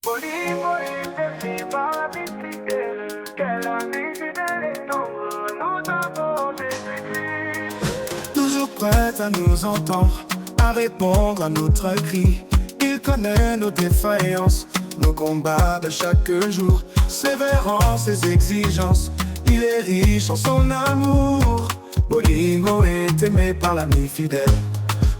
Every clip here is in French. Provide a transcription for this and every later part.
Bolingo est par la fidèle, quelle amie fidèle et nombre, nous avons Jésus-Christ. Toujours prêt à nous entendre, à répondre à notre cri. Il connaît nos défaillances, nos combats de chaque jour. Sévère en ses exigences, il est riche en son amour. Bolingo est aimé par l'ami fidèle,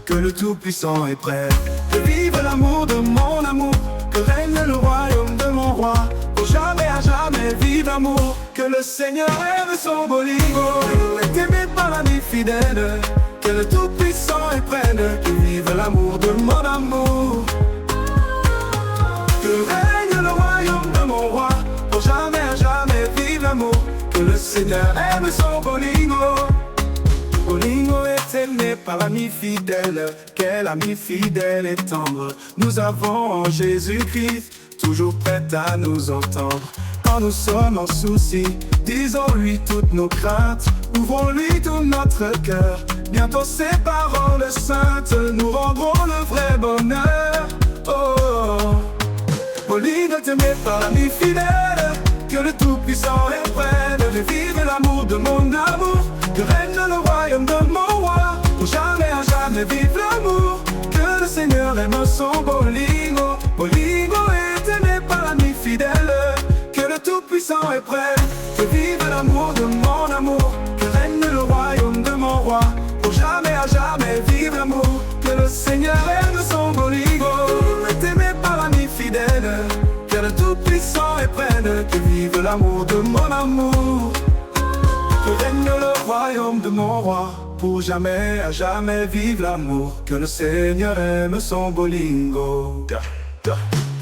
que le Tout-Puissant est prêt. Que vive l'amour de mon amour, que règne le royaume de mon roi. Pour jamais à jamais vive l'amour, que le Seigneur aime son Bolingo. Il est aimé par l'ami fidèle, que le Tout-Puissant est près. Que vive l'amour de mon amour, que règne le royaume de mon roi. Pour jamais à jamais vive l'amour, que le Seigneur aime son Bolingo. Bolingo est aimé par l'ami fidèle, quel ami fidèle et tendre. Nous avons en Jésus-Christ, toujours prêt à nous entendre. Quand nous sommes en souci, disons-lui toutes nos craintes. Ouvrons-lui tout notre cœur, bientôt ses paroles saintes nous rendront le vrai bonheur. Oh, Bolingo est aimé par l'ami fidèle, que le Tout-Puissant est près de vivre l'amour de mon amour. Que règne le royaume de mon roi, pour jamais à jamais vive l'amour. Que le Seigneur aime son Bolingo. Bolingo est aimé par l'ami fidèle, que le Tout-Puissant est prêt. Que vive l'amour de mon amour, que règne le royaume de mon roi. Pour jamais à jamais vive l'amour. Que le Seigneur aime son Bolingo. Est aimé par l'ami fidèle, que le Tout-Puissant est prêt. Que vive l'amour de mon amour, que règne le royaume de mon roi. Pour jamais à jamais vive l'amour, que le Seigneur aime son Bolingo.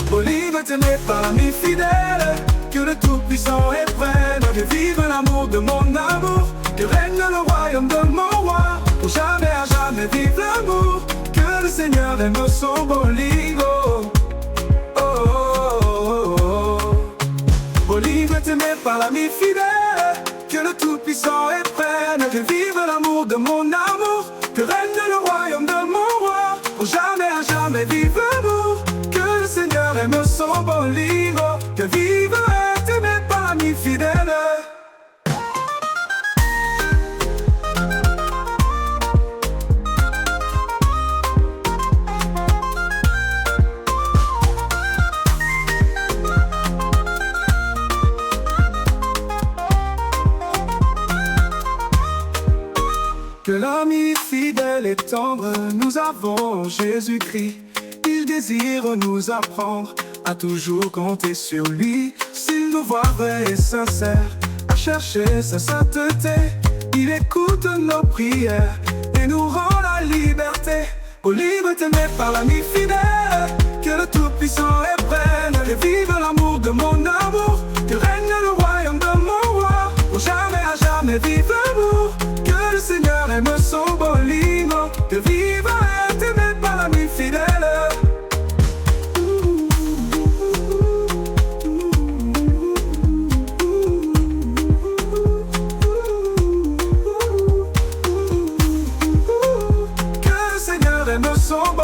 Bolingo est aimé par l'ami fidèle, que le Tout-Puissant est près. Que vive l'amour de mon amour, que règne le royaume de mon roi. Pour jamais à jamais vive l'amour, que le Seigneur aime son Bolingo. Oh, oh, oh, oh. Bolingo est aimé par l'ami fidèle, que le Tout-Puissant est prêt. Que vive l'amour de mon amour, que règne le royaume de mon roi. Pour jamais à jamais vive l'amour, que le Seigneur aime son Bolingo. Que vive est aimé par l'ami fidèle. Que l'ami fidèle et tendre, nous avons Jésus-Christ. Il désire nous apprendre à toujours compter sur lui. S'il nous voit vrai et sincère, à chercher sa sainteté, il écoute nos prières et nous rend la liberté. Bolingo est aimé par l'ami fidèle, que le Tout-Puissant est prêt. Que vive l'amour de mon amour, que règne le royaume de mon roi. Pour jamais à jamais vive l'amour, que le Seigneur aime son Bolingo. Que vive est aimé par l'ami fidèle. Que le Seigneur aime son Bolingo.